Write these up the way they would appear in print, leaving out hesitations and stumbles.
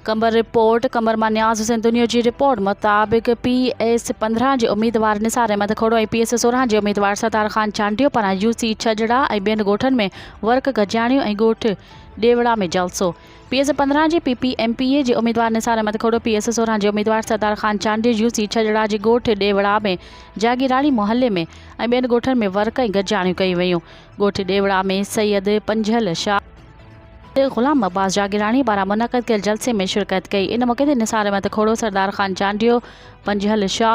कंबर रिपोर्ट कंबर मां न्याज़ हुसैन दुनिया जी रिपोर्ट मुताबिक़ PS 15 जे उम्मीदवार निसार अहमद खोड़ो ऐं PS 16 जे उम्मीदवार सतार ख़ान चांडियो पारां UC छजड़ा ऐं ॿियनि ॻोठनि में वर्क गजाणियो ऐं ॻोठ ॾेवड़ा में जलसो। PS 15 जे PPMPA जे उम्मीदवार निसार अहमद खोड़ो PS 16 जे उम्मीदवार सतार ख़ान चांडियो UC छजड़ा जे ॻोठ ॾेवड़ा में जागीराणी मोहल्ले में ऐं ॿियनि ॻोठनि में वर्क ऐं गजाणियूं कयूं वयूं। ॻोठ ॾेवड़ा में सैयद पंजहल शाह गुलाम अब्बास जागीरानी पारां मुनक़द कयल जलसे में शिरकत कई। इन मौके ते निसार अहमद खोड़ो सरदार ख़ान चांडियो पंजहल शाह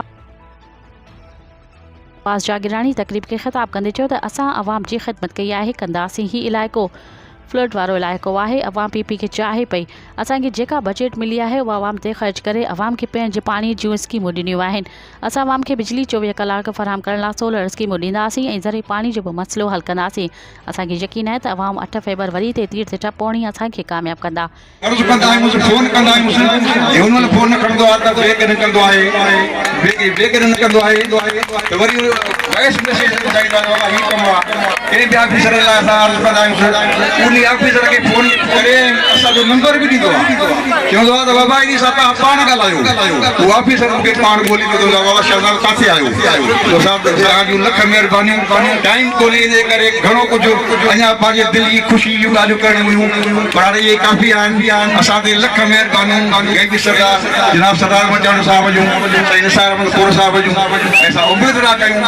अब्बास जागीरानी तकरीब खे ख़िताब कंदे चयो त असां अवाम जी ख़िदमत कई आहे कंदासीं। ही इलाइक़ो फ्लड वारो इलाइक़ो आहे। अवाम PP खे चाहे पई असांखे जेका बजट मिली आहे उहा अवाम ते ख़र्च करे अवाम खे पंहिंजे पाणी जूं स्कीमूं ॾिनियूं आहिनि। असां अवाम खे बिजली 24 कलाक फराहम करण लाइ सोलर स्कीमूं ॾींदासीं ऐं ज़रिए पाणी जो बि मसइलो हल कंदासीं। असांखे यकीन आहे त अवाम 8 फ़ेबर वरी ते तीर ते टपोणी असांखे कामयाब कंदा। ऑफिसर के फोन करे असांजो नंबर भी ॾींदो आहे चवंदो आहे त बाबा इन सां तव्हां पाण ॻाल्हायो। उहो ऑफिसर मूंखे पाण ॿोली ॿुधो आहे बाबा शहज़ाद किथे आहियो तो साहब तव्हांजूं लख महिरबानियूं। टाइम कोन्हे इन करे घणो कुझु अञा पंहिंजे दिलि जी ख़ुशी जूं ॻाल्हियूं करणियूं हुयूं पर हाणे इहे काफ़ी आहिनि। असां ते लख महिरबानियूं सरदार जनाब सरदार मंचाणी साहिब जूं साईं निसार अहमद खोड़ साहिब जूं असां उमेद था कयूं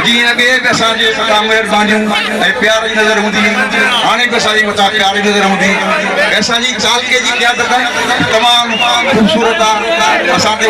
जीअं अॻे बि असांजे मथां महिरबानियूं ऐं प्यार जी नज़र हूंदी हाणे बि असांजे मथां प्यार जी नज़र हूंदी। ऐसा जी चाल के जी क़यादत तमाम खूबसूरत आहे। असां ते